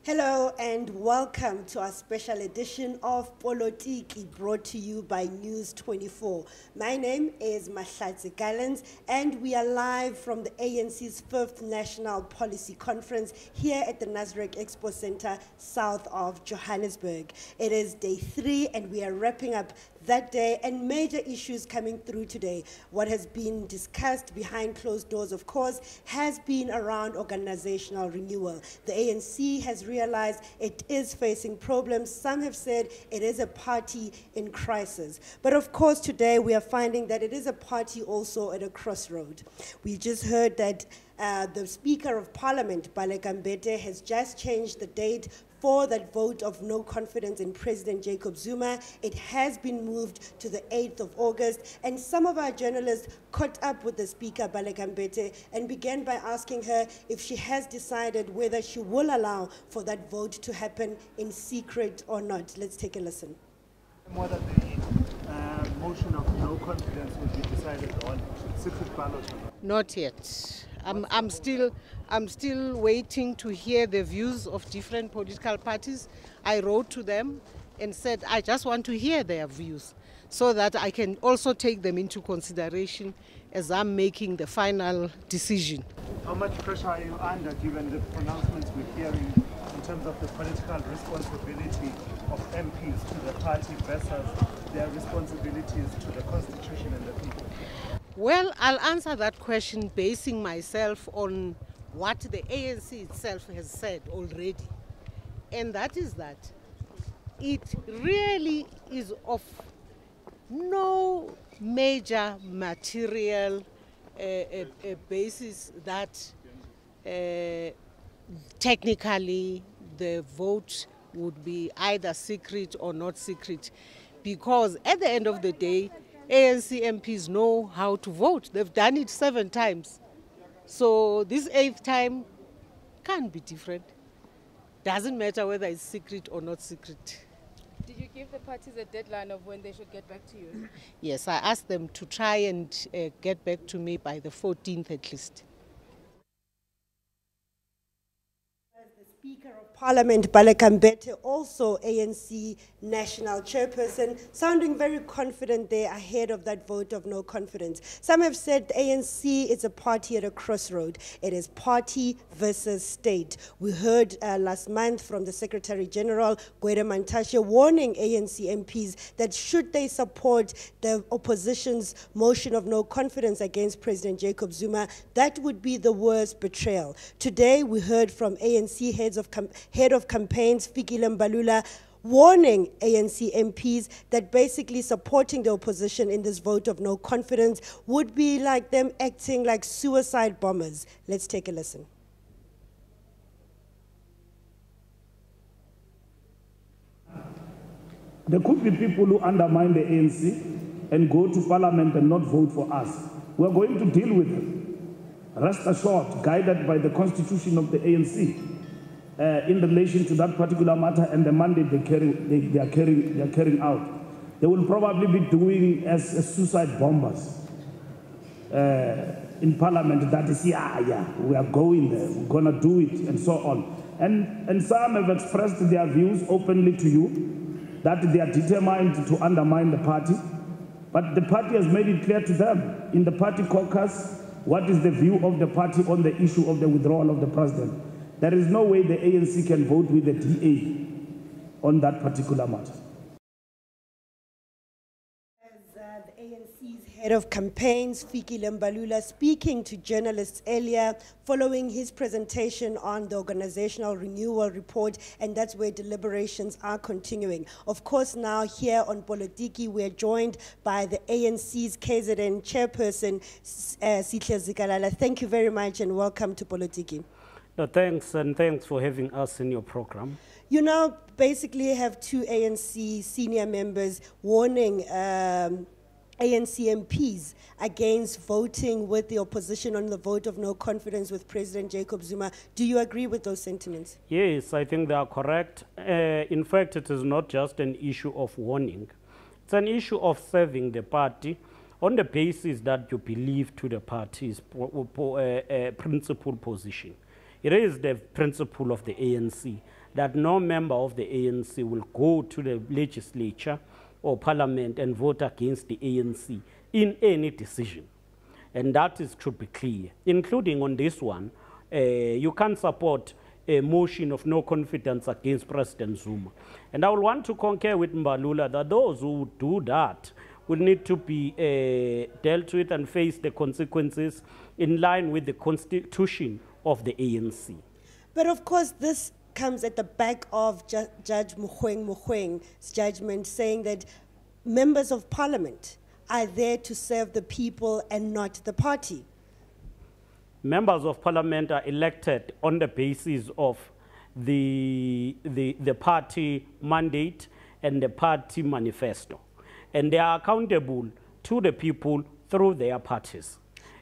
Hello and welcome to our special edition of Polotiki, brought to you by News 24. My name is Mahlatsi Gallens and we are live from the ANC's 5th National Policy Conference here at the Nasrec Expo Center south of Johannesburg. It is day 3 and we are wrapping up that day and major issues coming through today. What has been discussed behind closed doors, of course, has been around organizational renewal. The ANC has realized it is facing problems. Some have said it is a party in crisis. But of course, today we are finding that it is a party also at a crossroad. We just heard that the Speaker of Parliament, Baleka Mbete, has just changed the date for that vote of no confidence in President Jacob Zuma. It has been moved to the 8th of August, and some of our journalists caught up with the Speaker, Baleka Mbete, and began by asking her if she has decided whether she will allow for that vote to happen in secret or not. Let's take a listen. Whether the motion of no confidence will be decided on secret ballot or not? Not yet. I'm still waiting to hear the views of different political parties. I wrote to them and said I just want to hear their views so that I can also take them into consideration as I'm making the final decision. How much pressure are you under given the pronouncements we're hearing in terms of the political responsibility of MPs to the party versus their responsibilities to the Constitution and the people? Well, I'll answer that question basing myself on what the ANC itself has said already. And that is that it really is of no major material basis that technically the vote would be either secret or not secret. Because at the end of the day, ANC MPs know how to vote. They've done it 7 times. So this 8th time can't be different. Doesn't matter whether it's secret or not secret. Did you give the parties a deadline of when they should get back to you? Yes, I asked them to try and get back to me by the 14th at least. Speaker of Parliament, Baleka Mbete, also ANC National Chairperson, sounding very confident there ahead of that vote of no confidence. Some have said the ANC is a party at a crossroad. It is party versus state. We heard last month from the Secretary General, Gwede Mantashe, warning ANC MPs that should they support the opposition's motion of no confidence against President Jacob Zuma, that would be the worst betrayal. Today, we heard from ANC head of campaigns, Fikile Mbalula, warning ANC MPs that basically supporting the opposition in this vote of no confidence would be like them acting like suicide bombers. Let's take a listen. There could be people who undermine the ANC and go to Parliament and not vote for us. We're going to deal with them. Rest assured, guided by the Constitution of the ANC. In relation to that particular matter and the mandate they are carrying out. They will probably be doing as suicide bombers in Parliament. That is, yeah, we are going there, we're going to do it, and so on. And some have expressed their views openly to you, that they are determined to undermine the party. But the party has made it clear to them in the party caucus what is the view of the party on the issue of the withdrawal of the president. There is no way the ANC can vote with the DA on that particular matter. As the ANC's head of campaigns, Fikile Mbalula, speaking to journalists earlier following his presentation on the organizational renewal report, and that's where deliberations are continuing. Of course, now here on Polotiki, we're joined by the ANC's KZN chairperson, Sihle Zikalala. Thank you very much and welcome to Polotiki. No, thanks, and thanks for having us in your program. You now basically have 2 ANC senior members warning ANC MPs against voting with the opposition on the vote of no confidence with President Jacob Zuma. Do you agree with those sentiments? Yes, I think they are correct. In fact, it is not just an issue of warning. It's an issue of serving the party on the basis that you believe to the party's principal position. It is the principle of the ANC that no member of the ANC will go to the legislature or parliament and vote against the ANC in any decision. And that is to be clear, including on this one. You can't support a motion of no confidence against President Zuma. And I will want to concur with Mbalula that those who do that will need to be dealt with and face the consequences in line with the constitution of the ANC. But of course, this comes at the back of Judge Mogoeng's judgment, saying that members of parliament are there to serve the people and not the party. Members of parliament are elected on the basis of the party mandate and the party manifesto. And they are accountable to the people through their parties.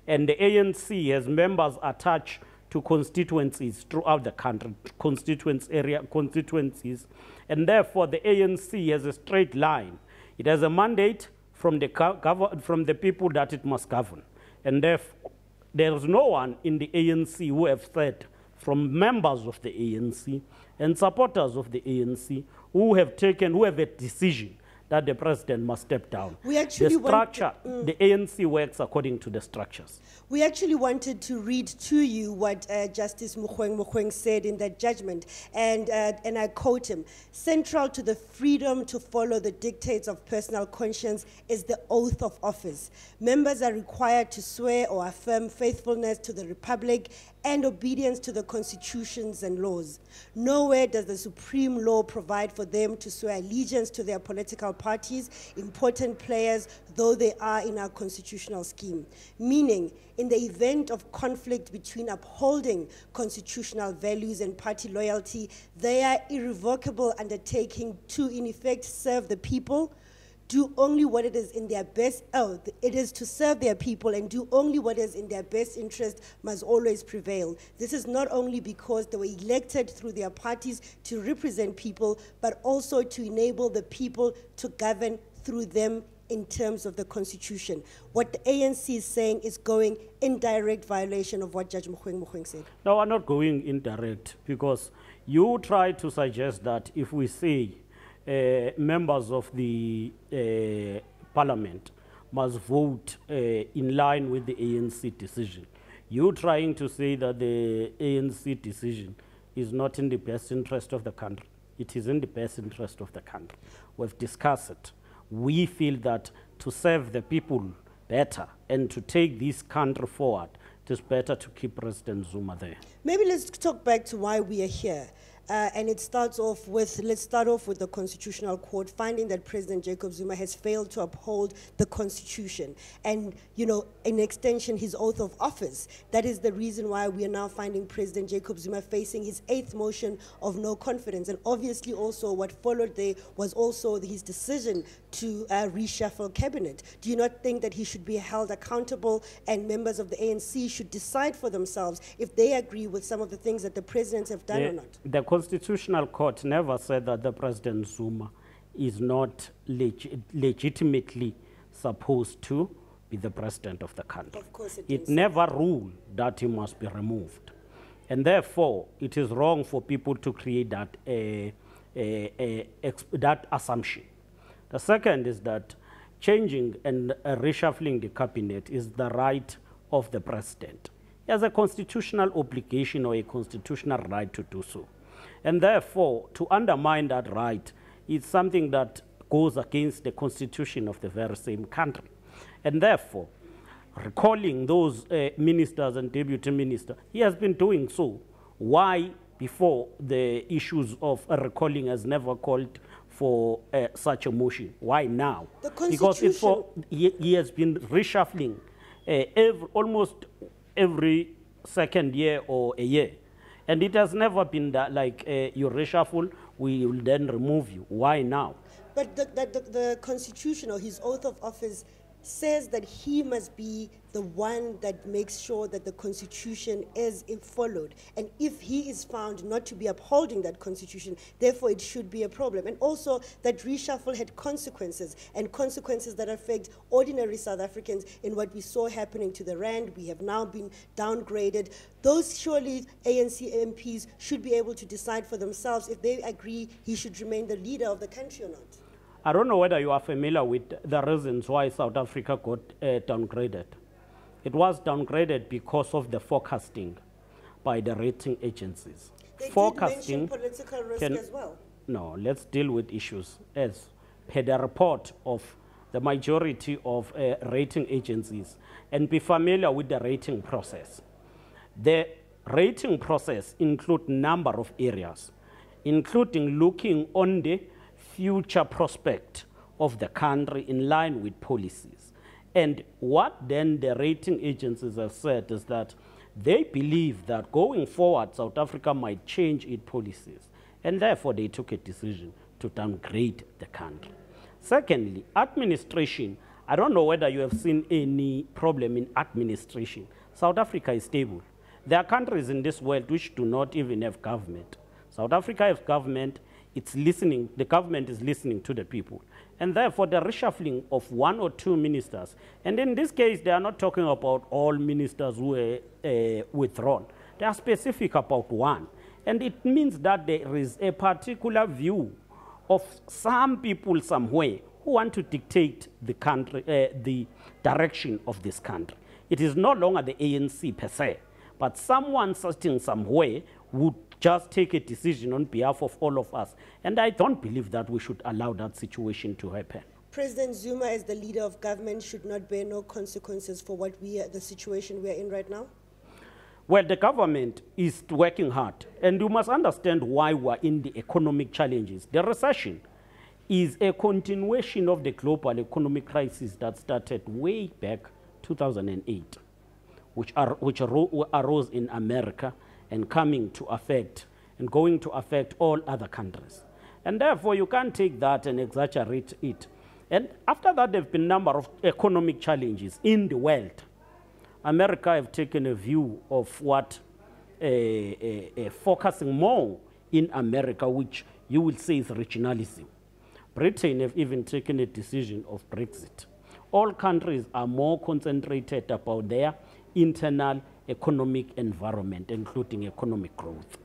And the ANC has members attached to constituencies throughout the country, constituencies. And therefore, the ANC has a straight line. It has a mandate from the people that it must govern. And therefore, there is no one in the ANC who have said, from members of the ANC and supporters of the ANC, who have a decision that the president must step down. The structure, the ANC works according to the structures. We actually wanted to read to you what Justice Mogoeng said in that judgment, and I quote him: "Central to the freedom to follow the dictates of personal conscience is the oath of office. Members are required to swear or affirm faithfulness to the Republic and obedience to the constitutions and laws. Nowhere does the supreme law provide for them to swear allegiance to their political parties, important players though they are in our constitutional scheme. Meaning, in the event of conflict between upholding constitutional values and party loyalty, they are irrevocable undertaking to, in effect, serve the people, do only what it is in their best, it is to serve their people and do only what is in their best interest must always prevail. This is not only because they were elected through their parties to represent people, but also to enable the people to govern through them in terms of the Constitution." What the ANC is saying is going in direct violation of what Judge Mogoeng said. No, we're not going indirect, because you try to suggest that if we say members of the parliament must vote in line with the ANC decision, you're trying to say that the ANC decision is not in the best interest of the country. It is in the best interest of the country. We've discussed it. We feel that to serve the people better and to take this country forward, it is better to keep President Zuma there. Maybe let's talk back to why we are here. And it starts off with, let's start off with the Constitutional Court finding that President Jacob Zuma has failed to uphold the Constitution and, you know, in extension, his oath of office. That is the reason why we are now finding President Jacob Zuma facing his 8th motion of no confidence. And obviously also what followed there was also his decision to reshuffle cabinet. Do you not think that he should be held accountable and members of the ANC should decide for themselves if they agree with some of the things that the presidents have done or not? The Constitutional Court never said that the President Zuma is not legitimately supposed to be the president of the country. Of course it never ruled that he must be removed. And therefore, it is wrong for people to create that, that assumption. The second is that changing and reshuffling the cabinet is the right of the president. He has a constitutional obligation or a constitutional right to do so. And therefore, to undermine that right is something that goes against the constitution of the very same country. And therefore, recalling those ministers and deputy ministers, he has been doing so. Why before the issues of recalling has never called for such a motion? Why now? Because it's he has been reshuffling almost every second year or a year. And it has never been that, like, you reshuffle, we will then remove you. Why now? But the Constitution or his oath of office says that he must be the one that makes sure that the constitution is followed. And if he is found not to be upholding that constitution, therefore it should be a problem. And also that reshuffle had consequences, and consequences that affect ordinary South Africans in what we saw happening to the rand. We have now been downgraded. Those surely ANC MPs should be able to decide for themselves if they agree he should remain the leader of the country or not. I don't know whether you are familiar with the reasons why South Africa got downgraded. It was downgraded because of the forecasting by the rating agencies. They Forecasting did mention political risk as well. No, let's deal with issues as per the report of the majority of rating agencies, and be familiar with the rating process. The rating process includes a number of areas, including looking on the future prospect of the country in line with policies. And what then the rating agencies have said is that they believe that going forward, South Africa might change its policies, and therefore they took a decision to downgrade the country. Secondly, administration. I don't know whether you have seen any problem in administration. South Africa is stable. There are countries in this world which do not even have government. South Africa has government. It's listening, the government is listening to the people. And therefore, the reshuffling of 1 or 2 ministers, and in this case, they are not talking about all ministers who were withdrawn. They are specific about one. And it means that there is a particular view of some people somewhere who want to dictate the country, the direction of this country. It is no longer the ANC per se, but someone sitting somewhere would just take a decision on behalf of all of us. And I don't believe that we should allow that situation to happen. President Zuma, as the leader of government, should not bear no consequences for what the situation we are in right now? Well, the government is working hard. And you must understand why we are in the economic challenges. The recession is a continuation of the global economic crisis that started way back 2008, which arose in America and coming to affect and going to affect all other countries. And therefore, you can't take that and exaggerate it. And after that, there have been a number of economic challenges in the world. America have taken a view of what focusing more in America, which you will say is regionalism. Britain have even taken a decision of Brexit. All countries are more concentrated about their internal economic environment, including economic growth.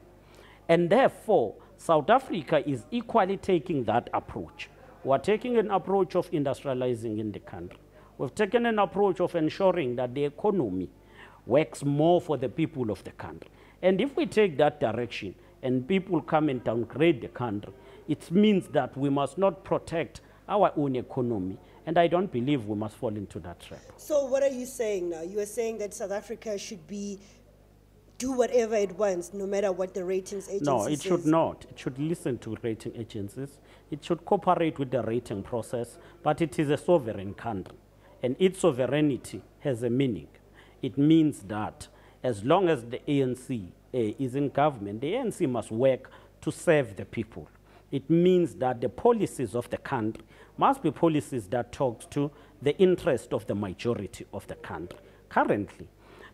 And therefore, South Africa is equally taking that approach. We're taking an approach of industrializing in the country. We've taken an approach of ensuring that the economy works more for the people of the country. And if we take that direction and people come and downgrade the country, it means that we must not protect our own economy. And I don't believe we must fall into that trap. So what are you saying now? You are saying that South Africa should do whatever it wants, no matter what the ratings agency No, it says? should not. It should listen to rating agencies. It should cooperate with the rating process, but it is a sovereign country, and its sovereignty has a meaning. It means that as long as the ANC is in government, the ANC must work to serve the people. It means that the policies of the country must be policies that talk to the interest of the majority of the country. Currently,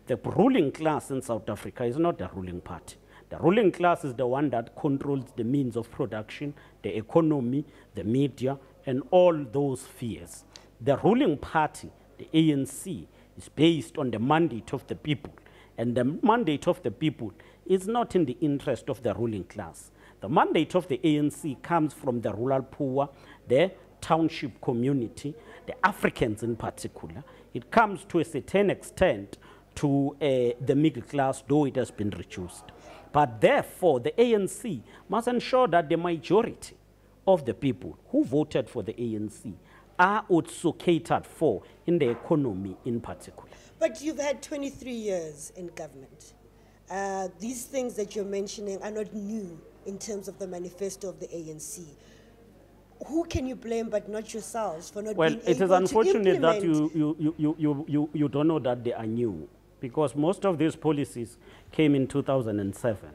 the ruling class in South Africa is not the ruling party. The ruling class is the one that controls the means of production, the economy, the media, and all those spheres. The ruling party, the ANC, is based on the mandate of the people. And the mandate of the people is not in the interest of the ruling class. The mandate of the ANC comes from the rural poor, the township community, the Africans in particular. It comes to a certain extent to the middle class, though it has been reduced. But therefore, the ANC must ensure that the majority of the people who voted for the ANC are also catered for in the economy in particular. But you've had 23 years in government. These things that you're mentioning are not new in terms of the manifesto of the ANC. Who can you blame but not yourselves for not being able to implement? Well, it is unfortunate that you don't know that they are new, because most of these policies came in 2007,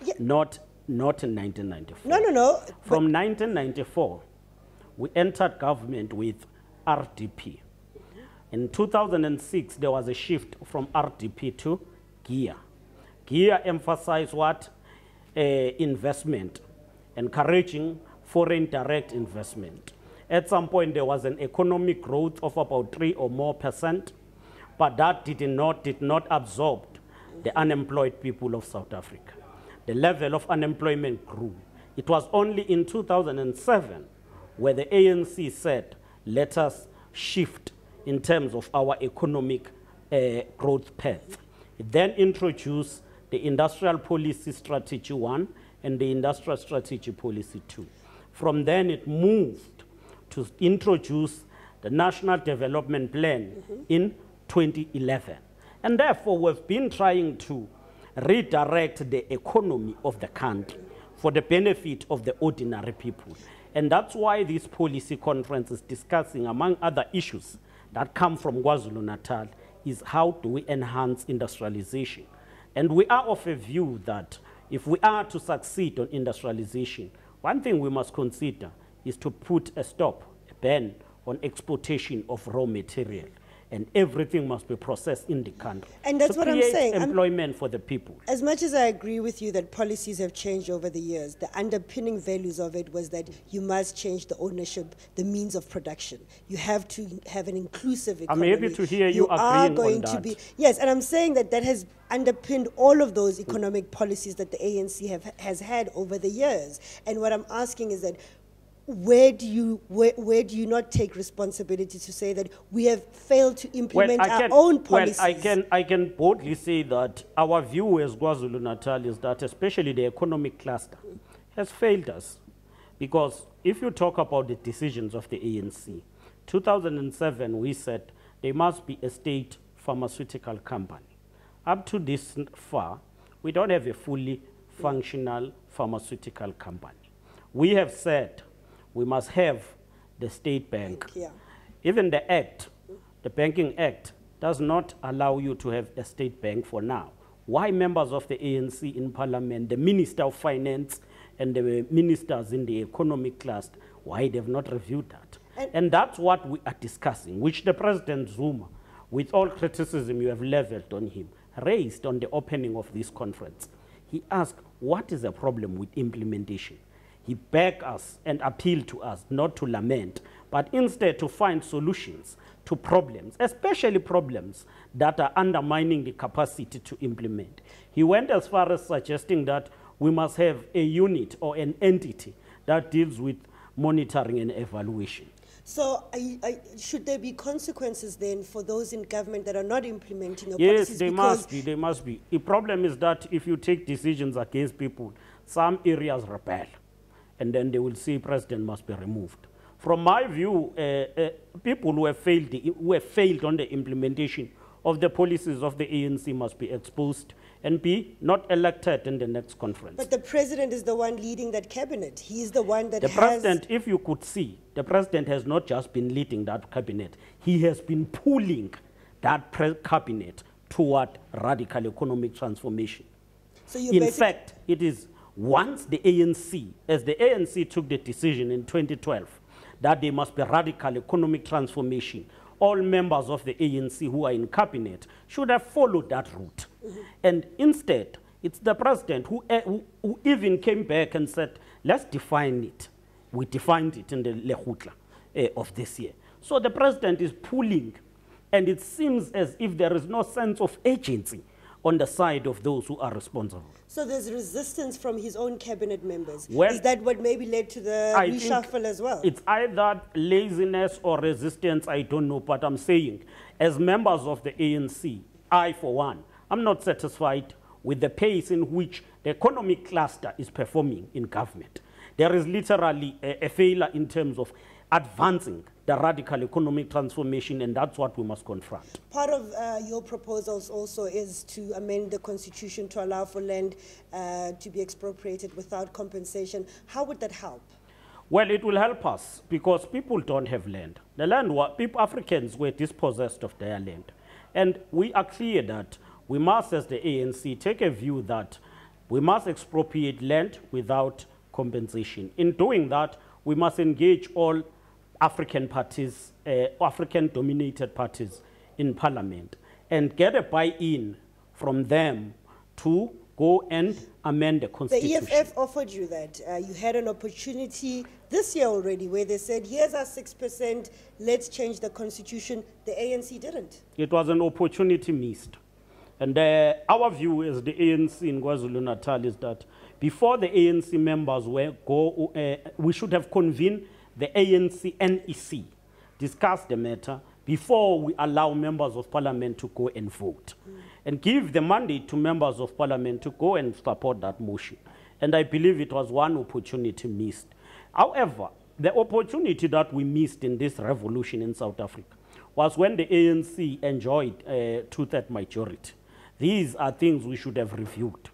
Yeah. not in 1994. No. From 1994, we entered government with RDP. In 2006, there was a shift from RDP to GEAR. GEAR emphasized what? Investment, encouraging foreign direct investment. At some point, there was an economic growth of about 3% or more, but that did not absorb the unemployed people of South Africa. The level of unemployment grew. It was only in 2007 where the ANC said, let us shift in terms of our economic growth path. It then introduced the Industrial Policy Strategy 1 and the Industrial Strategy Policy 2. From then it moved to introduce the National Development Plan in 2011. And therefore we've been trying to redirect the economy of the country for the benefit of the ordinary people. And that's why this policy conference is discussing, among other issues that come from KwaZulu-Natal, is how do we enhance industrialization. And we are of a view that if we are to succeed on industrialization, one thing we must consider is to put a stop, a ban on exportation of raw material. And everything must be processed in the country. And that's what I'm saying. Employment for the people. As much as I agree with you that policies have changed over the years, the underpinning values of it was that you must change the ownership, the means of production. You have to have an inclusive economy. I'm happy to hear you agreeing on that. Yes, and I'm saying that that has underpinned all of those economic policies that the ANC has had over the years. And what I'm asking is that where do you not take responsibility to say that we have failed to implement our own policies? Well, I can boldly say that our view as KwaZulu-Natal is that especially the economic cluster has failed us. Because if you talk about the decisions of the ANC, 2007 we said there must be a state pharmaceutical company. Up to this far, we don't have a fully functional pharmaceutical company. We have said we must have the state bank. Yeah. Even the Act, the Banking Act, does not allow you to have a state bank for now. Why members of the ANC in Parliament, the Minister of Finance and the ministers in the economic cluster, why they've not reviewed that? And that's what we are discussing, which the President Zuma, with all criticism you have leveled on him, raised on the opening of this conference. He asked, what is the problem with implementation? He begged us and appealed to us not to lament, but instead to find solutions to problems, especially problems that are undermining the capacity to implement. He went as far as suggesting that we must have a unit or an entity that deals with monitoring and evaluation. So should there be consequences then for those in government that are not implementing your policies? Yes, there must be. The problem is that if you take decisions against people, some areas rebel, and then they will say president must be removed. From my view, people who have failed on the implementation of the policies of the ANC must be exposed and be not elected in the next conference. But the president is the one leading that cabinet. He's the one that The president, if you could see, the president has not just been leading that cabinet. He has been pulling that cabinet toward radical economic transformation. So you in fact, it is once the ANC, as the ANC took the decision in 2012, that there must be radical economic transformation, all members of the ANC who are in cabinet should have followed that route. And instead, it's the president who even came back and said, let's define it. We defined it in the Lehutla of this year. So the president is pulling, and it seems as if there is no sense of agency on the side of those who are responsible. So there's resistance from his own cabinet members. Well, is that what maybe led to the reshuffle as well? It's either laziness or resistance, I don't know, but I'm saying, as members of the ANC, I, for one, I'm not satisfied with the pace in which the economic cluster is performing in government. There is literally a failure in terms of advancing the radical economic transformation, and that's what we must confront. Part of your proposals also is to amend the constitution to allow for land to be expropriated without compensation. How would that help? Well, it will help us because people don't have land. The land, people, Africans were dispossessed of their land. And we are clear that we must, as the ANC, take a view that we must expropriate land without compensation. In doing that, we must engage all African parties, African-dominated parties in parliament, and get a buy-in from them to go and amend the constitution. The EFF offered you that. You had an opportunity this year already where they said, here's our 6%, let's change the constitution. The ANC didn't. It was an opportunity missed. And our view as the ANC in KwaZulu-Natal is that before the ANC members we should have convened the ANC NEC, discuss the matter before we allow members of parliament to go and vote, and give the mandate to members of parliament to go and support that motion. And I believe it was one opportunity missed. However, the opportunity that we missed in this revolution in South Africa was when the ANC enjoyed a two-thirds majority. These are things we should have reviewed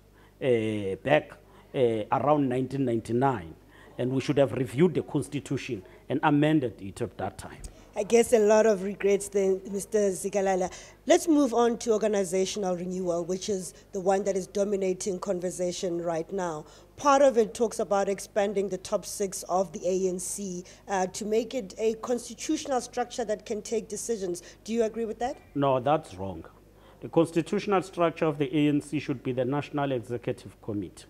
back around 1999, and we should have reviewed the constitution and amended it at that time. I guess a lot of regrets then, Mr. Zikalala. Let's move on to organizational renewal, which is the one that is dominating conversation right now. Part of it talks about expanding the top 6 of the ANC to make it a constitutional structure that can take decisions. Do you agree with that? No, that's wrong. The constitutional structure of the ANC should be the National Executive Committee.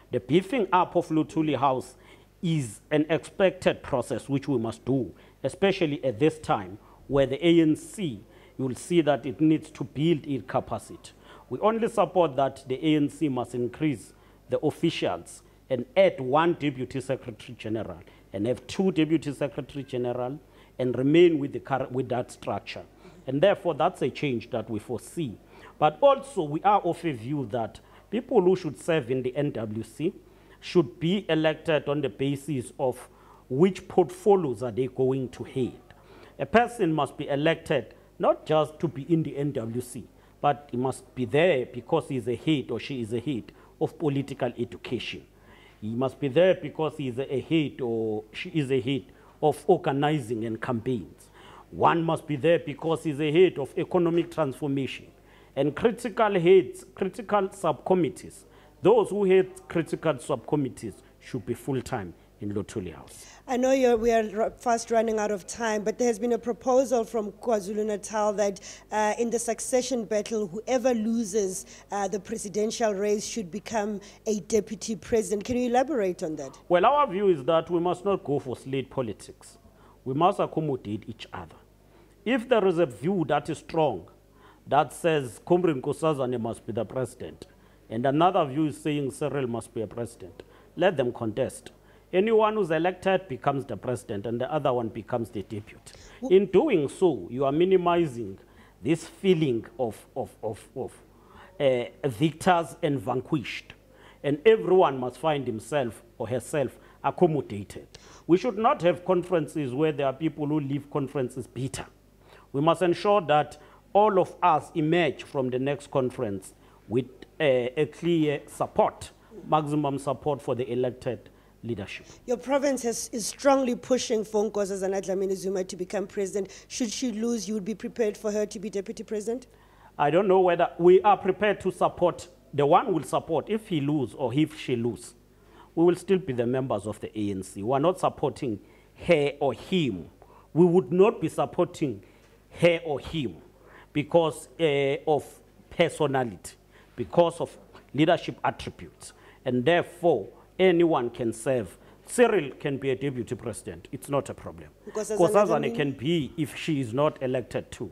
The beefing up of Luthuli House is an expected process which we must do, especially at this time where the ANC, you will see that it needs to build its capacity. We only support that the ANC must increase the officials and add 1 Deputy Secretary General and have 2 Deputy Secretary General and remain with that structure. And therefore, that's a change that we foresee. But also, we are of a view that people who should serve in the NWC should be elected on the basis of which portfolios are they going to head. A person must be elected not just to be in the NWC, but he must be there because he is a head or she is a head of political education. He must be there because he is a head or she is a head of organizing and campaigns. One must be there because he's a head of economic transformation. And critical heads, critical subcommittees, those who head critical subcommittees should be full-time in Luthuli House. I know we are fast running out of time, but there has been a proposal from KwaZulu-Natal that in the succession battle, whoever loses the presidential race should become a deputy president. Can you elaborate on that? Well, our view is that we must not go for slate politics. We must accommodate each other. If there is a view that is strong, that says Comrade Nkosazana must be the president, and another view is saying Cyril must be a president, let them contest. Anyone who's elected becomes the president, and the other one becomes the deputy. In doing so, you are minimizing this feeling of victors and vanquished, and everyone must find himself or herself accommodated. We should not have conferences where there are people who leave conferences bitter. We must ensure that all of us emerge from the next conference with a clear support, maximum support for the elected leadership. Your province is strongly pushing for Nkosazana Dlamini-Zuma to become president. Should she lose, you would be prepared for her to be deputy president? I don't know whether we are prepared to support. The one will support if he lose or if she lose. We will still be the members of the ANC. We are not supporting her or him. We would not be supporting her or him because of personality, because of leadership attributes. And therefore, anyone can serve. Cyril can be a deputy president. It's not a problem. Nkosazana can be if she is not elected too.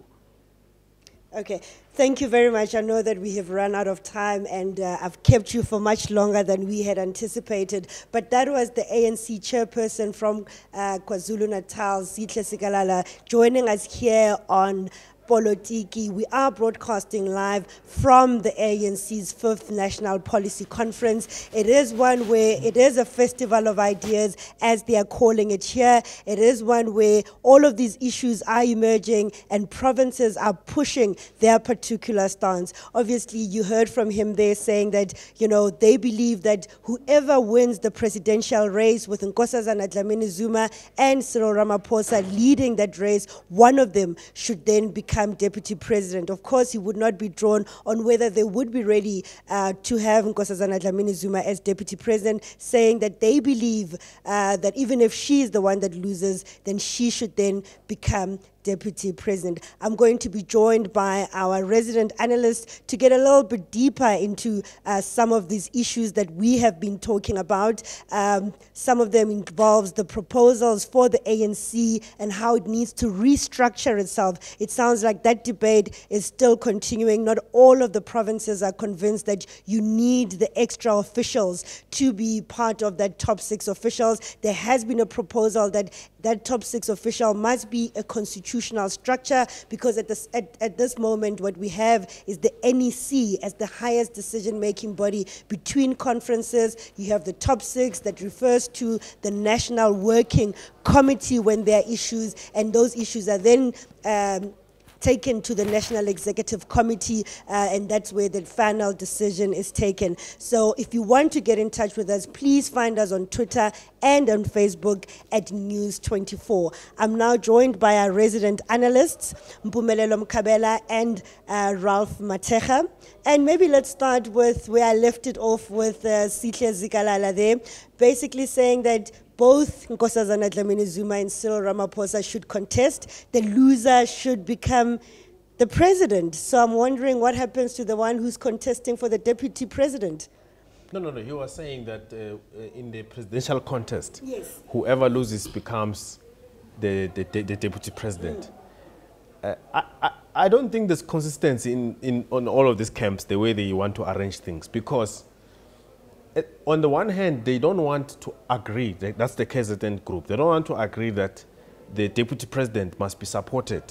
Okay, thank you very much. I know that we have run out of time and I've kept you for much longer than we had anticipated. But that was the ANC chairperson from KwaZulu-Natal, Zihle Sikalala, joining us here on Polotiki. We are broadcasting live from the ANC's 5th National Policy Conference. It is one where it is a festival of ideas, as they are calling it here. It is one where all of these issues are emerging and provinces are pushing their particular stance. Obviously, you heard from him there saying that, you know, they believe that whoever wins the presidential race with Nkosazana Dlamini-Zuma and Cyril Ramaphosa leading that race, one of them should then become become deputy president. Of course, he would not be drawn on whether they would be ready to have Nkosazana Dlamini Zuma as deputy president, saying that they believe that even if she is the one that loses, then she should then become deputy president. I'm going to be joined by our resident analyst to get a little bit deeper into some of these issues that we have been talking about. Some of them involves the proposals for the ANC and how it needs to restructure itself. It sounds like that debate is still continuing. Not all of the provinces are convinced that you need the extra officials to be part of that top 6 officials. There has been a proposal that that top 6 official must be a constitutional structure, because at this moment what we have is the NEC as the highest decision-making body between conferences. You have the top 6 that refers to the National Working Committee when there are issues, and those issues are then taken to the National Executive Committee, and that's where the final decision is taken. So if you want to get in touch with us, please find us on Twitter and on Facebook at News24. I'm now joined by our resident analysts, Mpumelelo Mkabela and Ralph Mateja. And maybe let's start with where I left it off with Sihle Zikalala there, basically saying that both Nkosazana Dlamini Zuma and Cyril Ramaphosa should contest. The loser should become the president. So I'm wondering what happens to the one who's contesting for the deputy president. No. He was saying that in the presidential contest, yes, whoever loses becomes the deputy president. I don't think there's consistency on all of these camps, the way they want to arrange things, because on the one hand, they don't want to agree, that's the KZN group, they don't want to agree that the deputy president must be supported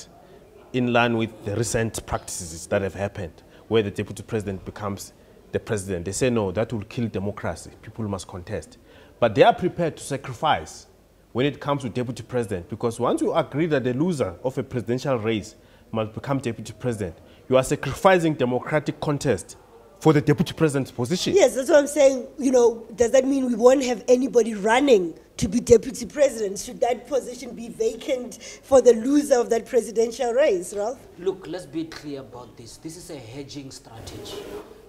in line with the recent practices that have happened, where the deputy president becomes the president. They say, no, that will kill democracy, people must contest. But they are prepared to sacrifice when it comes to deputy president, because once you agree that the loser of a presidential race must become deputy president, you are sacrificing democratic contest for the deputy president's position. Yes, that's what I'm saying. You know, does that mean we won't have anybody running to be deputy president? Should that position be vacant for the loser of that presidential race, Ralph? Look, let's be clear about this. This is a hedging strategy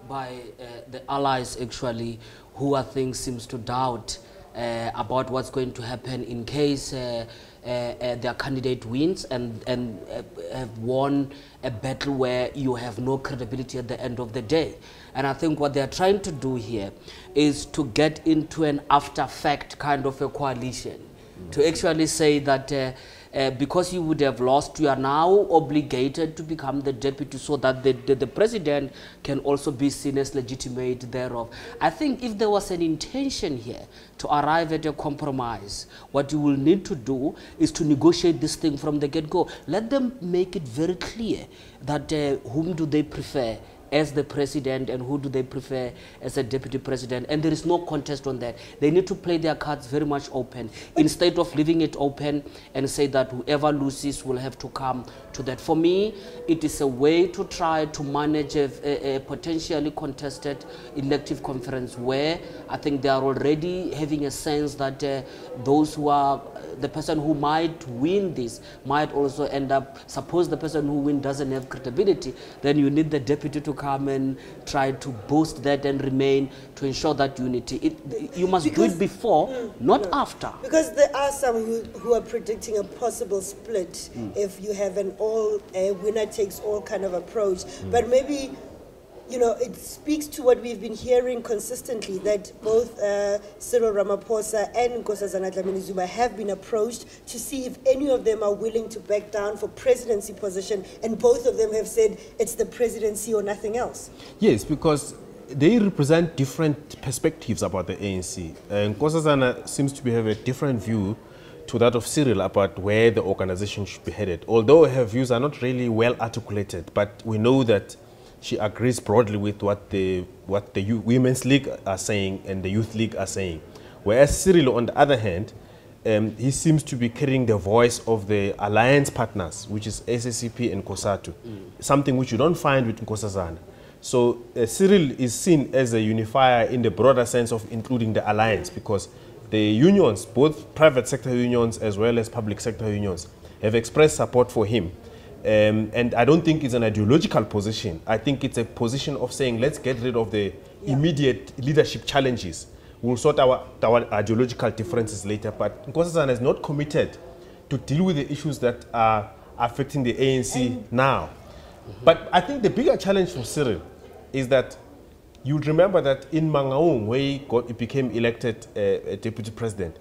by the allies, actually, who I think seems to doubt about what's going to happen in case their candidate wins and have won a battle where you have no credibility at the end of the day. And I think what they're trying to do here is to get into an after-fact kind of a coalition, to actually say that because you would have lost, you are now obligated to become the deputy, so that the president can also be seen as legitimate thereof. I think if there was an intention here to arrive at a compromise, what you will need to do is to negotiate this thing from the get-go. Let them make it very clear that whom do they prefer as the president and who do they prefer as a deputy president, and there is no contest on that. They need to play their cards very much open, instead of leaving it open and say that whoever loses will have to come to that. For me, it is a way to try to manage a potentially contested elective conference, where I think they are already having a sense that those who are, the person who might win this might also end up, suppose the person who wins doesn't have credibility, then you need the deputy to come and try to boost that and remain to ensure that unity. You must do it before, not after. Because there are some who are predicting a possible split if you have an winner-takes-all kind of approach. But maybe, you know, it speaks to what we've been hearing consistently, that both Cyril Ramaphosa and Nkosazana Dlamini Zuma have been approached to see if any of them are willing to back down for presidency position, and both of them have said it's the presidency or nothing else. Yes, because they represent different perspectives about the ANC. Nkosazana seems to have a different view to that of Cyril about where the organization should be headed, although her views are not really well articulated, but we know that she agrees broadly with what the Women's League are saying and the Youth League are saying. Whereas Cyril, on the other hand, he seems to be carrying the voice of the alliance partners, which is SSCP and COSATU, something which you don't find with Nkosazana. So Cyril is seen as a unifier in the broader sense of including the alliance, because the unions, both private sector unions as well as public sector unions, have expressed support for him. And I don't think it's an ideological position. I think it's a position of saying, let's get rid of the immediate leadership challenges. We'll sort our ideological differences later. But Nkosazana is not committed to deal with the issues that are affecting the ANC now. But I think the bigger challenge for Cyril is that you'd remember that in Mangaung, where he became elected deputy president,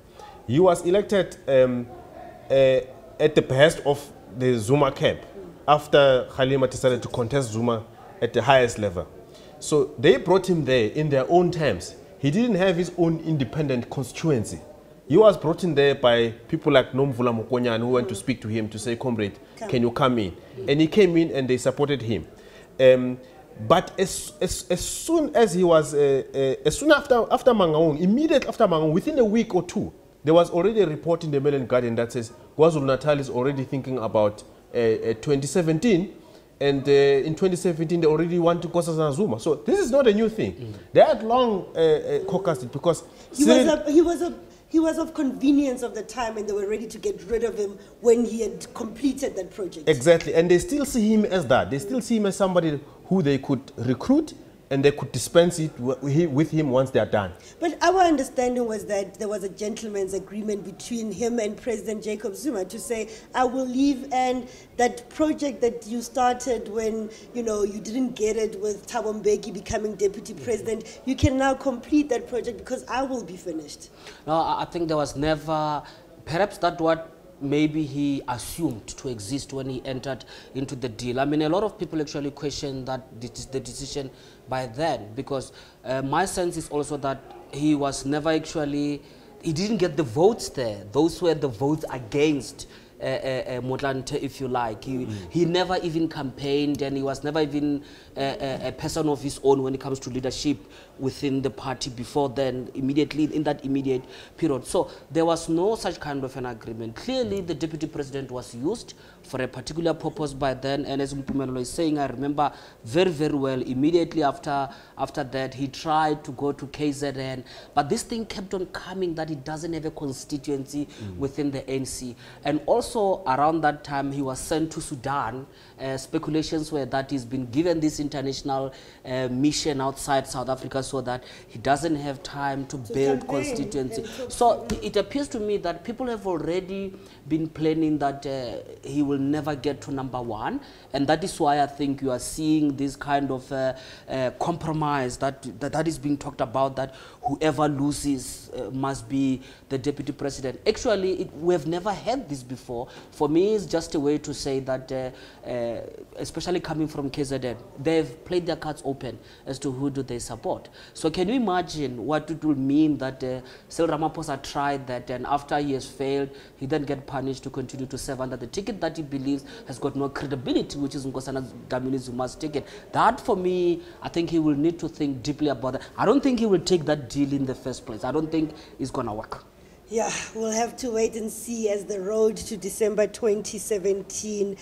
he was elected at the behest of the Zuma camp after Kgalema decided to contest Zuma at the highest level. So they brought him there in their own terms. He didn't have his own independent constituency. He was brought in there by people like Nomvula Mokonyan who went to speak to him to say, comrade, can you come in? And he came in and they supported him. But as soon as he was, as soon after Mangaung, immediately after Mangaung, within a week or two, there was already a report in the Mail and Guardian that says KwaZulu-Natal is already thinking about 2017, and in 2017 they already want to Nkosazana Zuma. So this is not a new thing. They had long caucused it because he was of convenience of the time, and they were ready to get rid of him when he had completed that project. Exactly, and they still see him as that. They still see him as somebody who they could recruit and they could dispense it with him once they are done. But our understanding was that there was a gentleman's agreement between him and President Jacob Zuma to say, I will leave, and that project that you started when, you know, you didn't get it with Thabo Mbeki becoming deputy president, you can now complete that project because I will be finished. No, I think there was never, perhaps that what maybe he assumed to exist when he entered into the deal. I mean, a lot of people actually question that the decision by then, because my sense is also that he was never actually, he didn't get the votes there. Those were the votes against Motlanthe, if you like. He never even campaigned, and he was never even a person of his own when it comes to leadership within the party before then, immediately in that immediate period. So there was no such kind of an agreement. Clearly the deputy president was used for a particular purpose by then, and as Mpumelelo is saying, I remember very, very well, immediately after that he tried to go to KZN, but this thing kept on coming that he doesn't have a constituency within the ANC. And also around that time he was sent to Sudan. Speculations were that he's been given this international mission outside South Africa so that he doesn't have time to build constituency. So it appears to me that people have already been planning that he will never get to #1, and that is why I think you are seeing this kind of compromise that is being talked about, that whoever loses must be the deputy president. Actually, we have never had this before. For me, it's just a way to say that, especially coming from KZN, they've played their cards open as to who do they support. So can you imagine what it will mean that Cyril Ramaphosa tried that, and after he has failed, he then get punished to continue to serve under the ticket that he believes has got no credibility, which is Nkosazana Dlamini Zuma's ticket. That, for me, I think he will need to think deeply about that. I don't think he will take that deal in the first place. I don't think it's going to work. Yeah, we'll have to wait and see as the road to December 2017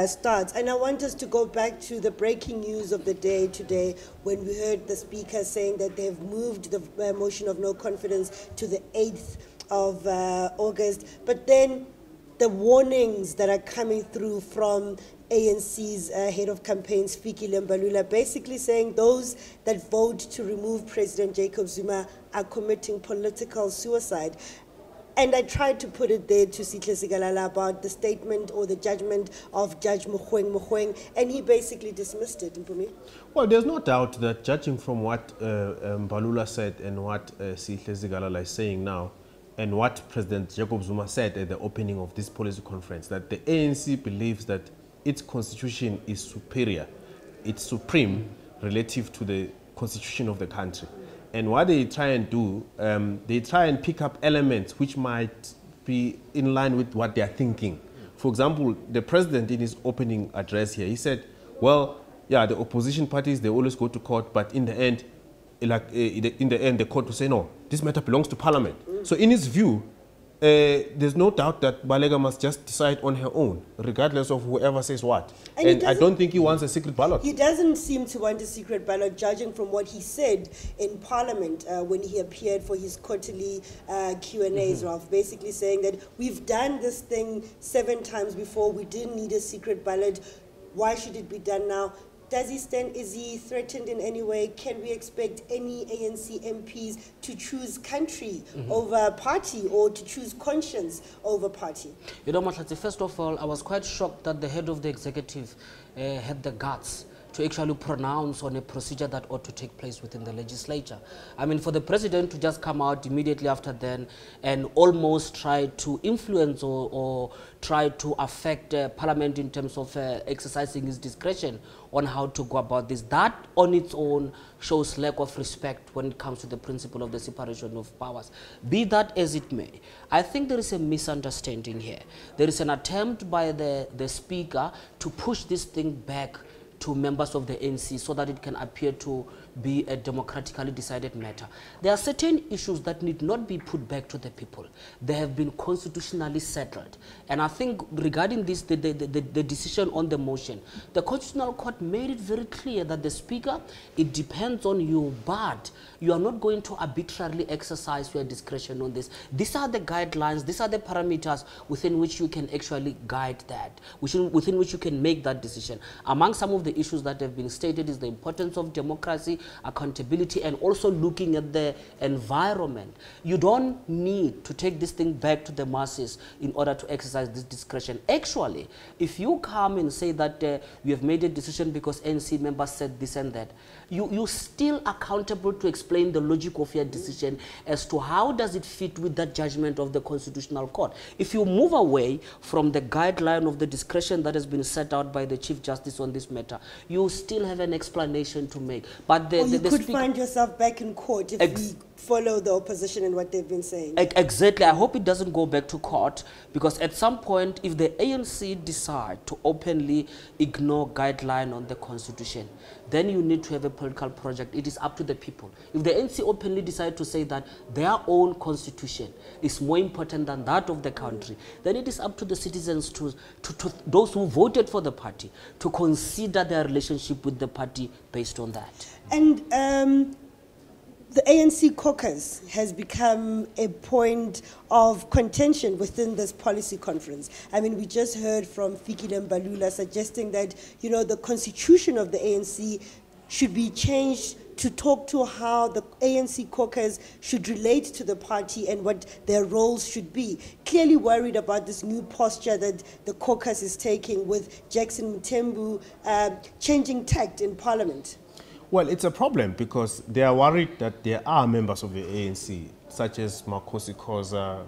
starts. And I want us to go back to the breaking news of the day today, when we heard the speaker saying that they've moved the motion of no confidence to the 8th of August. But then the warnings that are coming through from ANC's head of campaign, Fikile Mbalula, basically saying those that vote to remove President Jacob Zuma are committing political suicide. And I tried to put it there to Sihle Sigalala about the statement or the judgment of Judge Mogoeng, and he basically dismissed it. Mpumi? Well, there's no doubt that, judging from what Mbalula said and what Sihle Sigalala is saying now, and what President Jacob Zuma said at the opening of this policy conference, that the ANC believes that its constitution is superior, it's supreme relative to the constitution of the country. And what they try and do, they try and pick up elements which might be in line with what they are thinking. For example, the president in his opening address here, he said, well, yeah, the opposition parties, they always go to court, but in the end, the court will say, no, this matter belongs to parliament. So in his view, there's no doubt that Balega must just decide on her own, regardless of whoever says what. And I don't think he wants a secret ballot. He doesn't seem to want a secret ballot, judging from what he said in Parliament when he appeared for his quarterly Q&As, Ralph, basically saying that we've done this thing 7 times before, we didn't need a secret ballot, why should it be done now? Does he stand, is he threatened in any way? Can we expect any ANC MPs to choose country over party, or to choose conscience over party? You know, Mahlatsi, first of all, I was quite shocked that the head of the executive had the guts to actually pronounce on a procedure that ought to take place within the legislature. I mean, for the president to just come out immediately after then and almost try to influence or try to affect Parliament in terms of exercising his discretion on how to go about this, that on its own shows lack of respect when it comes to the principle of the separation of powers. Be that as it may, I think there is a misunderstanding here. There is an attempt by the speaker to push this thing back to members of the ANC so that it can appear to be a democratically decided matter. There are certain issues that need not be put back to the people. They have been constitutionally settled. And I think regarding this, the decision on the motion, the Constitutional Court made it very clear that the Speaker, it depends on you, but you are not going to arbitrarily exercise your discretion on this. These are the guidelines, these are the parameters within which you can actually guide that, within which you can make that decision. Among some of the issues that have been stated is the importance of democracy, accountability, and also looking at the environment. You don't need to take this thing back to the masses in order to exercise this discretion. Actually, if you come and say that you have made a decision because NC members said this and that, you're still accountable to explain the logic of your decision as to how does it fit with that judgment of the Constitutional Court. If you move away from the guideline of the discretion that has been set out by the Chief Justice on this matter, you still have an explanation to make. But you could find yourself back in court if we follow the opposition and what they've been saying. Exactly. I hope it doesn't go back to court, because at some point, if the ANC decide to openly ignore guideline on the Constitution, then you need to have a political project. It is up to the people. If the ANC openly decide to say that their own constitution is more important than that of the country, then it is up to the citizens, to those who voted for the party, to consider their relationship with the party based on that. And the ANC caucus has become a point of contention within this policy conference. I mean, we just heard from Fikile Mbalula suggesting that, you know, the constitution of the ANC should be changed to talk to how the ANC caucus should relate to the party and what their roles should be. Clearly worried about this new posture that the caucus is taking with Jackson Mthembu changing tact in Parliament. Well, it's a problem because they are worried that there are members of the ANC, such as Makosi Khoza,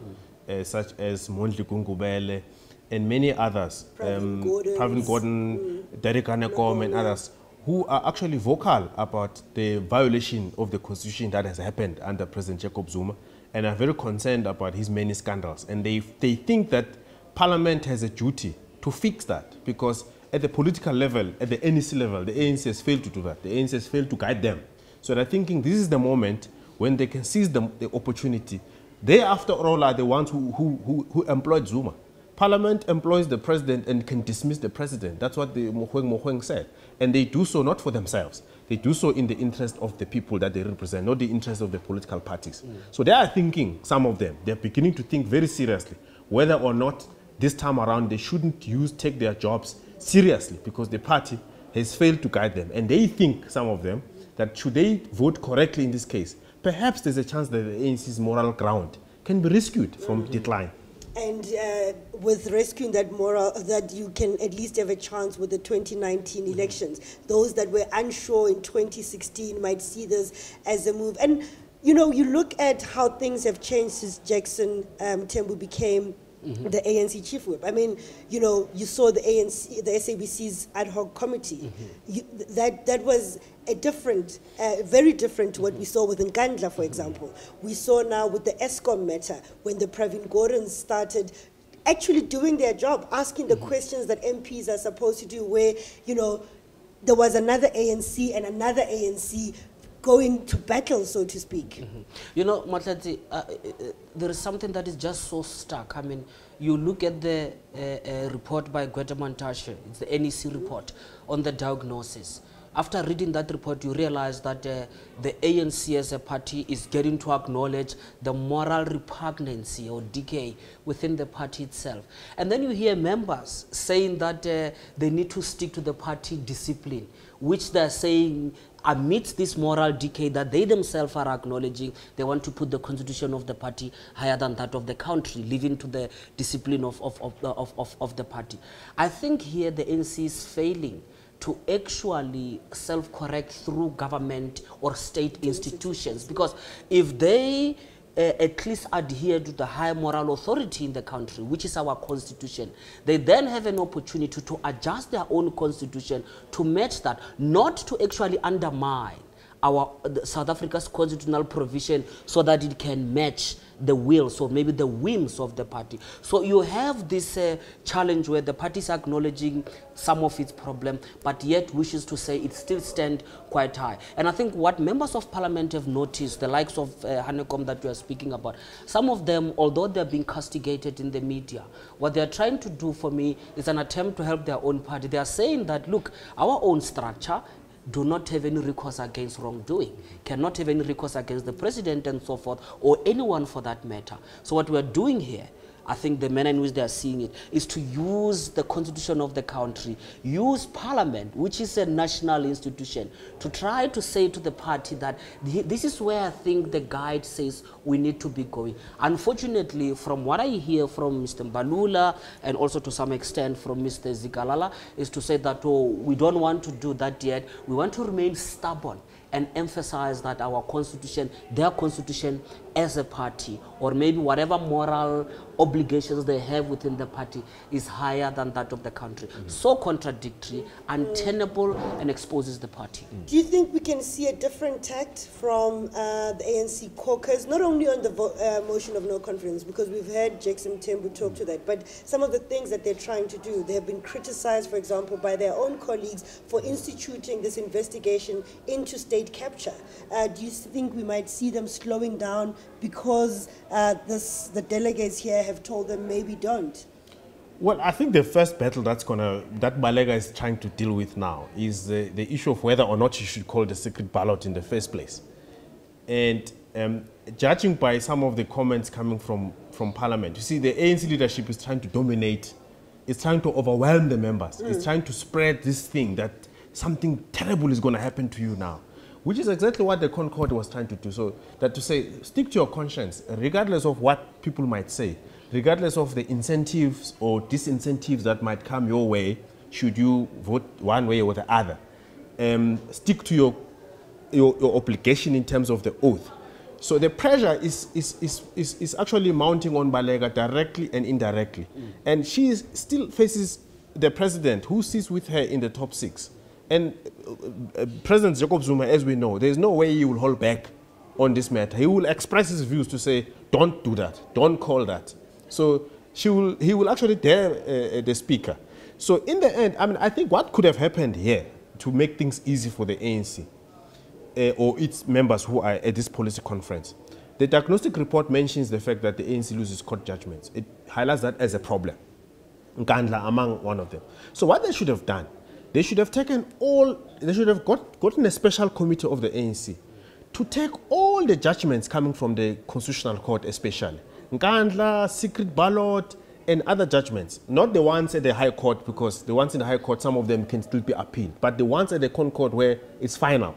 such as Mondli Gungubele, and many others, Pravin Gordhan, Derek Hanekom, and others, who are actually vocal about the violation of the constitution that has happened under President Jacob Zuma, and are very concerned about his many scandals. And they think that Parliament has a duty to fix that, because at the political level, at the NEC level, the ANC has failed to do that. The ANC has failed to guide them. So they're thinking this is the moment when they can seize the opportunity. They, after all, are the ones who employed Zuma. Parliament employs the president and can dismiss the president. That's what the Mogoeng said. And they do so not for themselves. They do so in the interest of the people that they represent, not the interest of the political parties. So they are thinking, some of them, they're beginning to think very seriously whether or not this time around they shouldn't take their jobs seriously, because the party has failed to guide them. And they think, some of them, that should they vote correctly in this case, perhaps there's a chance that the ANC's moral ground can be rescued from decline. And with rescuing that moral, that you can at least have a chance with the 2019 elections. Those that were unsure in 2016 might see this as a move. And, you know, you look at how things have changed since Jackson Mthembu became the ANC chief whip. I mean, you know, you saw the ANC, the SABC's ad hoc committee. That was a different, very different to what we saw with Nkandla, for example. We saw now with the ESCOM matter, when the Pravin Gordhan started actually doing their job, asking the questions that MPs are supposed to do, where, you know, there was another ANC and another ANC going to battle, so to speak. You know, Matlati, there is something that is just so stark. I mean, you look at the report by Gweta Mantashe, it's the NEC report on the diagnosis. After reading that report, you realize that the ANC as a party is getting to acknowledge the moral repugnancy or decay within the party itself. And then you hear members saying that they need to stick to the party discipline, which they're saying amidst this moral decay that they themselves are acknowledging, they want to put the constitution of the party higher than that of the country, leaving to the discipline of the party. I think here the ANC is failing to actually self-correct through government or state institutions, because if they at least adhere to the high moral authority in the country, which is our constitution, they then have an opportunity to adjust their own constitution to match that, not to actually undermine South Africa's constitutional provision so that it can match the wills or maybe the whims of the party. So you have this challenge where the party is acknowledging some of its problem, but yet wishes to say it still stands quite high. And I think what members of parliament have noticed, the likes of Hanekom that you are speaking about, some of them, although they're being castigated in the media, what they're trying to do for me is an attempt to help their own party. They are saying that, look, our own structure do not have any recourse against wrongdoing, cannot have any recourse against the president and so forth, or anyone for that matter. So what we're doing here, I think the manner in which they are seeing it, is to use the constitution of the country, use parliament, which is a national institution, to try to say to the party that this is where I think the guide says we need to be going. Unfortunately, from what I hear from Mr. Mbalula and also to some extent from Mr. Zikalala, is to say that, oh, we don't want to do that yet. We want to remain stubborn and emphasize that our constitution, their constitution as a party, or maybe whatever moral obligations they have within the party, is higher than that of the country. So contradictory, untenable, and exposes the party. Do you think we can see a different tact from the ANC caucus, not only on the motion of no confidence, because we've heard Jackson Tembu talk to that, but some of the things that they're trying to do? They have been criticized, for example, by their own colleagues for instituting this investigation into state capture. Do you think we might see them slowing down because the delegates here have told them maybe don't? Well, I think the first battle that Balega is trying to deal with now is the issue of whether or not you should call it a secret ballot in the first place. And judging by some of the comments coming from Parliament, you see the ANC leadership is trying to dominate, it's trying to overwhelm the members, it's trying to spread this thing that something terrible is going to happen to you now, which is exactly what the Concord was trying to do. So that to say, stick to your conscience, regardless of what people might say, regardless of the incentives or disincentives that might come your way, should you vote one way or the other. Stick to your obligation in terms of the oath. So the pressure is actually mounting on Balega directly and indirectly. And she still faces the president, who sits with her in the top 6. And President Jacob Zuma, as we know, there's no way he will hold back on this matter. He will express his views to say, don't do that, don't call that. So he will actually dare the speaker. So in the end, I mean, I think what could have happened here to make things easy for the ANC or its members who are at this policy conference, the diagnostic report mentions the fact that the ANC loses court judgments. It highlights that as a problem. Nkandla among one of them. So what they should have done, they should have gotten a special committee of the ANC to take all the judgments coming from the Constitutional Court, especially Nkandla, secret ballot, and other judgments. Not the ones at the High Court, because the ones in the High Court, some of them can still be appealed, but the ones at the Concord where it's final.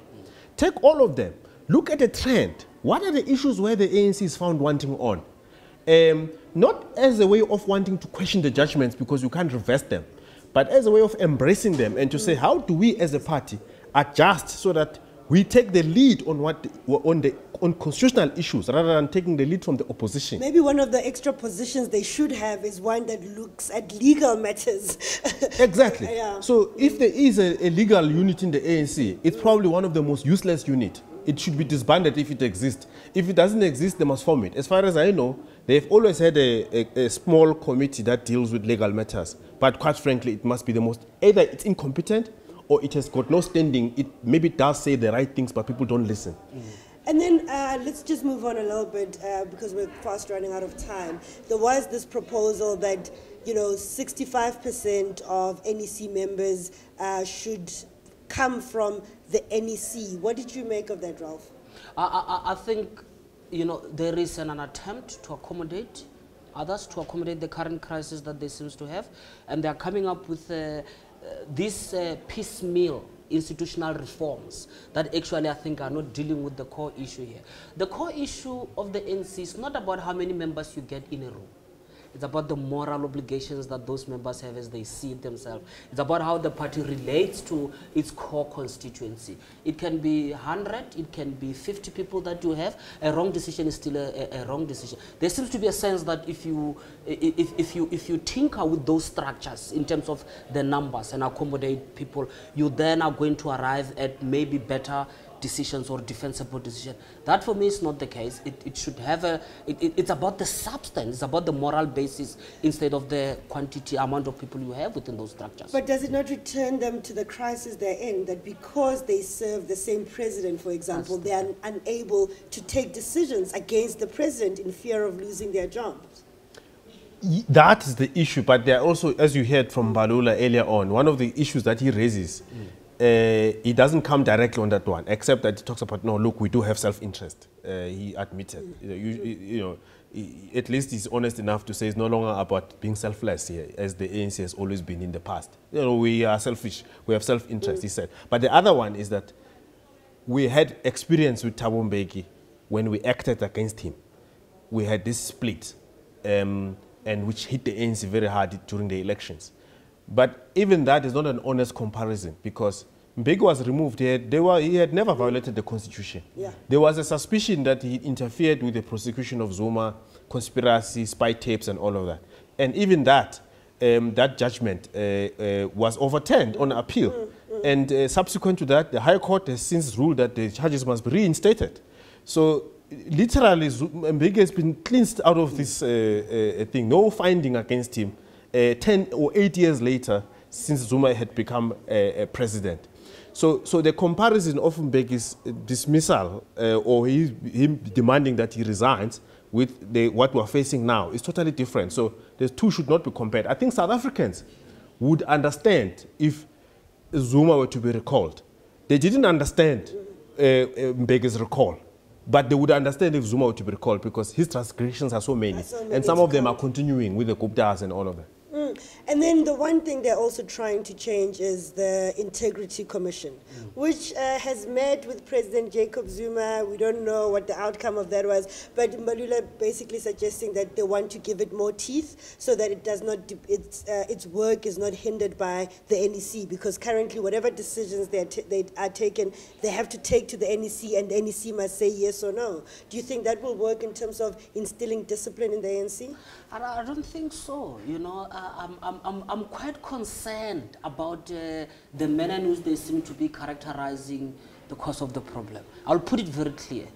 Take all of them. Look at the trend. What are the issues where the ANC is found wanting on? Not as a way of wanting to question the judgments because you can't reverse them, but as a way of embracing them and to say, how do we as a party adjust so that we take the lead on constitutional issues rather than taking the lead from the opposition? Maybe one of the extra positions they should have is one that looks at legal matters. Exactly. Yeah. So if there is a legal unit in the ANC, it's probably one of the most useless units. It should be disbanded if it exists. If it doesn't exist, they must form it. As far as I know, they've always had a small committee that deals with legal matters. But quite frankly, it must be the most, either it's incompetent or it has got no standing, it maybe does say the right things, but people don't listen. And then let's just move on a little bit because we're fast running out of time. There was this proposal that, 65% of NEC members should come from the NEC. What did you make of that, Ralph? I think, there is an attempt to accommodate others, to accommodate the current crisis that they seem to have, and they are coming up with this piecemeal institutional reforms that actually I think are not dealing with the core issue here. The core issue of the NC is not about how many members you get in a room. It's about the moral obligations that those members have as they see it themselves. It's about how the party relates to its core constituency. It can be 100, it can be 50 people that you have. A wrong decision is still a wrong decision. There seems to be a sense that if you tinker with those structures in terms of the numbers and accommodate people, you then are going to arrive at maybe better decisions or defensible decisions. That for me is not the case. It should have it's about the substance, it's about the moral basis instead of the quantity, amount of people you have within those structures. But does it not return them to the crisis they're in, that because they serve the same president, for example, they are unable to take decisions against the president in fear of losing their jobs? That is the issue, but there are also, as you heard from Balula earlier on, one of the issues that he raises, he doesn't come directly on that one, except that he talks about, no, look, we do have self-interest. He admitted, at least he's honest enough to say it's no longer about being selfless here, as the ANC has always been in the past. We are selfish, we have self-interest, he said. But the other one is that we had experience with Thabo Mbeki when we acted against him. We had this split, and which hit the ANC very hard during the elections. But even that is not an honest comparison, because Mbeki was removed. He had never violated the constitution. Yeah. There was a suspicion that he interfered with the prosecution of Zuma, conspiracy, spy tapes, and all of that. And even that, that judgment was overturned on appeal. And subsequent to that, the High Court has since ruled that the charges must be reinstated. So literally, Mbeki has been cleansed out of this thing. No finding against him 10 or 8 years later, since Zuma had become a president. So the comparison of Mbeki's dismissal or him demanding that he resigns with what we're facing now is totally different. So the two should not be compared. I think South Africans would understand if Zuma were to be recalled. They didn't understand Mbeki's recall, but they would understand if Zuma were to be recalled, because his transgressions are so many, and some of them are continuing with the Guptas and all of that. And then the one thing they're also trying to change is the Integrity Commission, which has met with President Jacob Zuma. We don't know what the outcome of that was, but Mbalula basically suggesting that they want to give it more teeth so that it does not, its work is not hindered by the NEC, because currently whatever decisions they are taken, they have to take to the NEC, and the NEC must say yes or no. Do you think that will work in terms of instilling discipline in the ANC? I don't think so. I'm quite concerned about the manner in which they seem to be characterizing the cause of the problem. I'll put it very clear.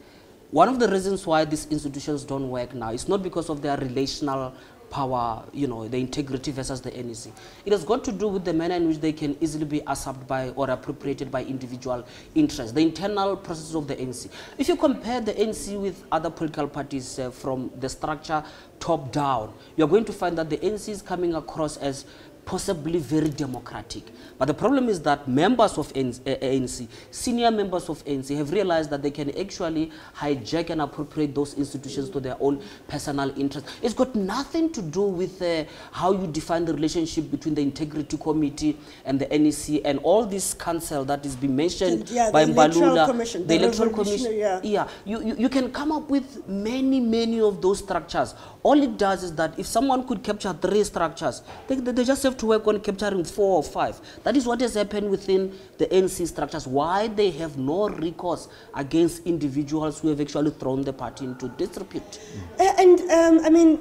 One of the reasons why these institutions don't work now is not because of their relational power, the integrity versus the NEC. It has got to do with the manner in which they can easily be usurped by or appropriated by individual interests, the internal processes of the ANC. If you compare the ANC with other political parties from the structure top down, you're going to find that the ANC is coming across as possibly very democratic. But the problem is that members of ANC, senior members of ANC, have realized that they can actually hijack and appropriate those institutions to their own personal interests. It's got nothing to do with how you define the relationship between the Integrity Committee and the NEC and all this council that is being mentioned by Mbalula. The Electoral Commission. Yeah. You can come up with many of those structures. All it does is that if someone could capture 3 structures, they just have to work on capturing 4 or 5. That is what has happened within the NC structures. Why they have no recourse against individuals who have actually thrown the party into disrepute. I mean,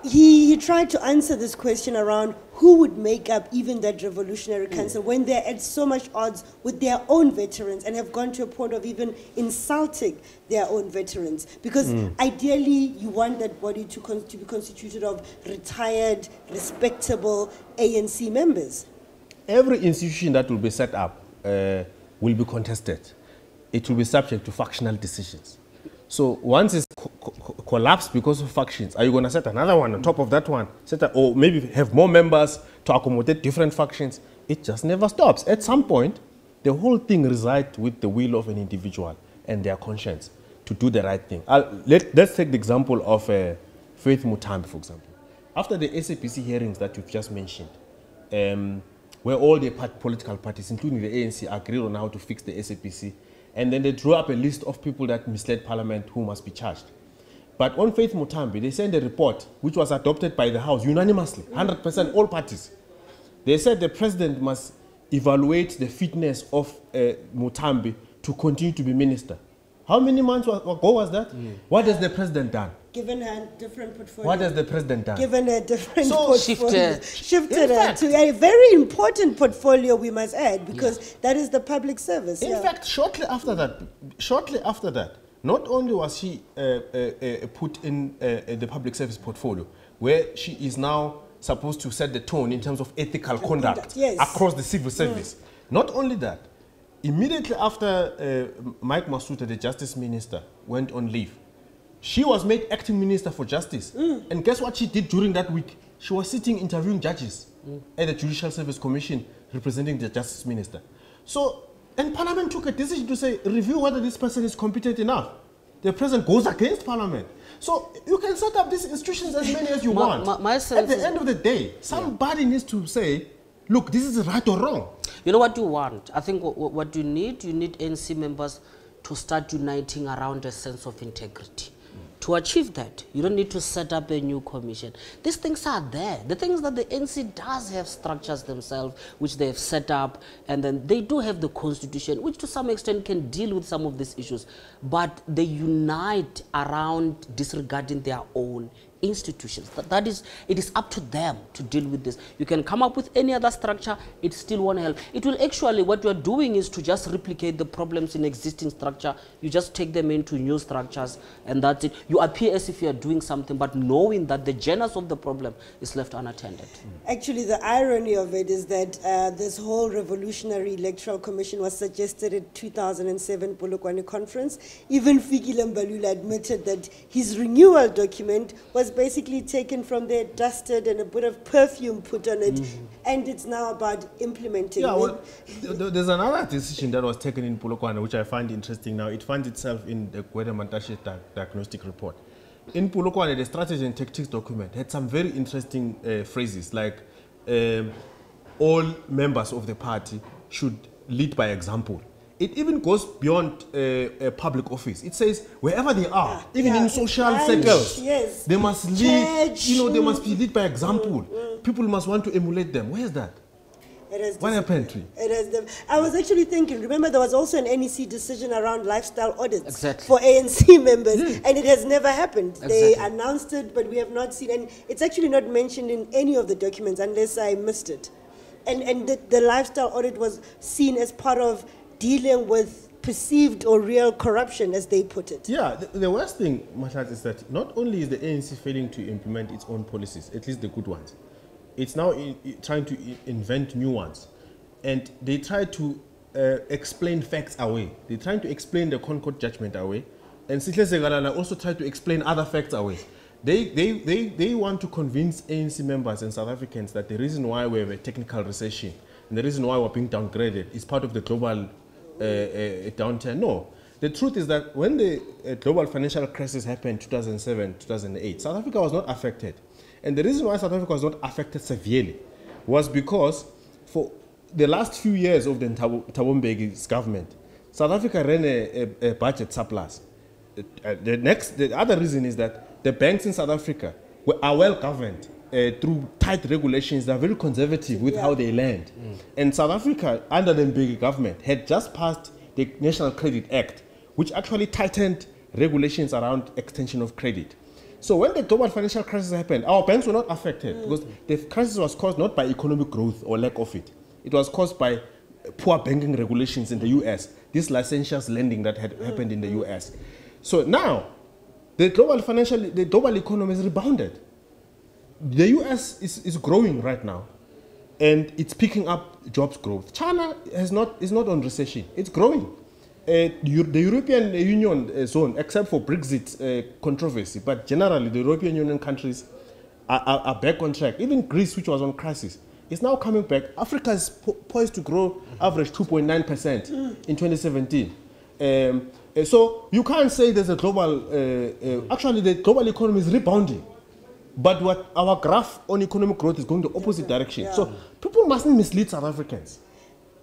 he tried to answer this question around who would make up even that revolutionary council when they're at so much odds with their own veterans and have gone to a point of even insulting their own veterans. Because ideally, you want that body to be constituted of retired, respectable ANC members. every institution that will be set up will be contested. It will be subject to factional decisions. So once it's collapsed because of factions, are you going to set another one on top of that one? Or maybe have more members to accommodate different factions? It just never stops. At some point, the whole thing resides with the will of an individual and their conscience to do the right thing. Let's take the example of Faith Mutambi, for example. After the SAPC hearings that you've just mentioned, where all the political parties, including the ANC, agreed on how to fix the SAPC, and then they drew up a list of people that misled Parliament who must be charged. But on Faith Mutambi, they sent a report which was adopted by the House unanimously, 100%, all parties. They said the president must evaluate the fitness of Mutambi to continue to be minister. How many months ago was that? What has the president done? Given a different portfolio. What has the president done? Given a different portfolio. Shifted fact, to a very important portfolio, we must add, because that is the public service. In fact, shortly after that, not only was she put in the public service portfolio, where she is now supposed to set the tone in terms of ethical conduct across the civil service. Not only that, immediately after Mike Masuta, the justice minister, went on leave, she was made acting minister for justice. And guess what she did during that week? She was sitting interviewing judges at the Judicial Service Commission representing the justice minister. So, and Parliament took a decision to say, review whether this person is competent enough. The president goes against Parliament. So you can set up these institutions as many as you want. At the end of the day, somebody needs to say, look, this is right or wrong. You know what you want? I think what you need ANC members to start uniting around a sense of integrity. To achieve that, you don't need to set up a new commission. These things are there. The things that the NC does have structures themselves, which they have set up, and then they do have the constitution, which to some extent can deal with some of these issues. But they unite around disregarding their own institutions. It is up to them to deal with this. You can come up with any other structure, it still won't help. It will actually, what you're doing is to just replicate the problems in existing structure. You just take them into new structures, and that's it. You appear as if you're doing something, but knowing that the genesis of the problem is left unattended. Actually, the irony of it is that this whole revolutionary electoral commission was suggested at 2007 Polokwane conference. Even Fikile Mbalula admitted that his renewal document was basically taken from there, dusted, and a bit of perfume put on it, and it's now about implementing. Yeah, well, there's another decision that was taken in Polokwane, which I find interesting now. It finds itself in the Gwede Mantashe diagnostic report. In Polokwane, the strategy and tactics document had some very interesting phrases, like all members of the party should lead by example. It even goes beyond a public office. It says wherever they are, even in social circles, they must lead. They must be lead by example. People must want to emulate them. Where is that? What happened to it? I was actually thinking, remember there was also an NEC decision around lifestyle audits for ANC members, and it has never happened. They announced it, but we have not seen, and it's actually not mentioned in any of the documents unless I missed it. And the lifestyle audit was seen as part of dealing with perceived or real corruption, as they put it. Yeah, the worst thing, Mahlat, is that not only is the ANC failing to implement its own policies, at least the good ones, it's now trying to invent new ones. And they try to explain facts away. They're trying to explain the Concord judgment away. And Sihle Segalala also try to explain other facts away. They want to convince ANC members and South Africans that the reason why we have a technical recession and the reason why we're being downgraded is part of the global downturn. No. The truth is that when the global financial crisis happened in 2007, 2008, South Africa was not affected. And the reason why South Africa was not affected severely was because for the last few years of the Thabo Mbeki's government, South Africa ran a budget surplus. The other reason is that the banks in South Africa are well governed through tight regulations. They are very conservative with how they lend. And South Africa, under the Mbeki government, had just passed the National Credit Act, which actually tightened regulations around extension of credit. So when the global financial crisis happened, our banks were not affected because the crisis was caused not by economic growth or lack of it. It was caused by poor banking regulations in the US, this licentious lending that had happened in the US. So now, the global economy is rebounded. The US is growing right now. and it's picking up jobs growth. China is not on recession. It's growing. The European Union zone, except for Brexit controversy, but generally the European Union countries are back on track. Even Greece, which was on crisis, is now coming back. Africa is poised to grow average 2.9% in 2017. So you can't say there's a global, actually the global economy is rebounding. But what our graph on economic growth is going the opposite direction. Yeah. So people mustn't mislead South Africans.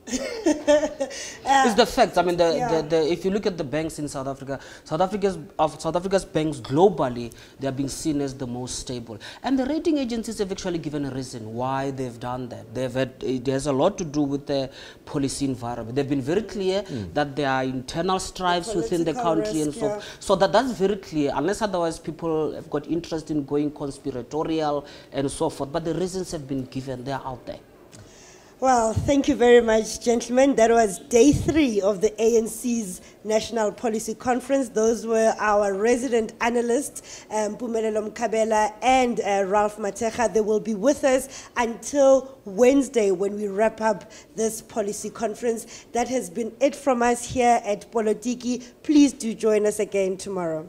It's the facts. I mean, if you look at the banks in South Africa, South Africa's banks globally, they are being seen as the most stable. And the rating agencies have actually given a reason why they've done that. It has a lot to do with the policy environment. They've been very clear that there are internal strifes within the country and so. So that's very clear. Unless otherwise people have got interest in going conspiratorial and so forth. But the reasons have been given. They are out there. Well, thank you very much, gentlemen. That was day 3 of the ANC's National Policy Conference. Those were our resident analysts, Mpumelelo Mkabela and Ralph Mateja. They will be with us until Wednesday when we wrap up this policy conference. That has been it from us here at Polotiki. Please do join us again tomorrow.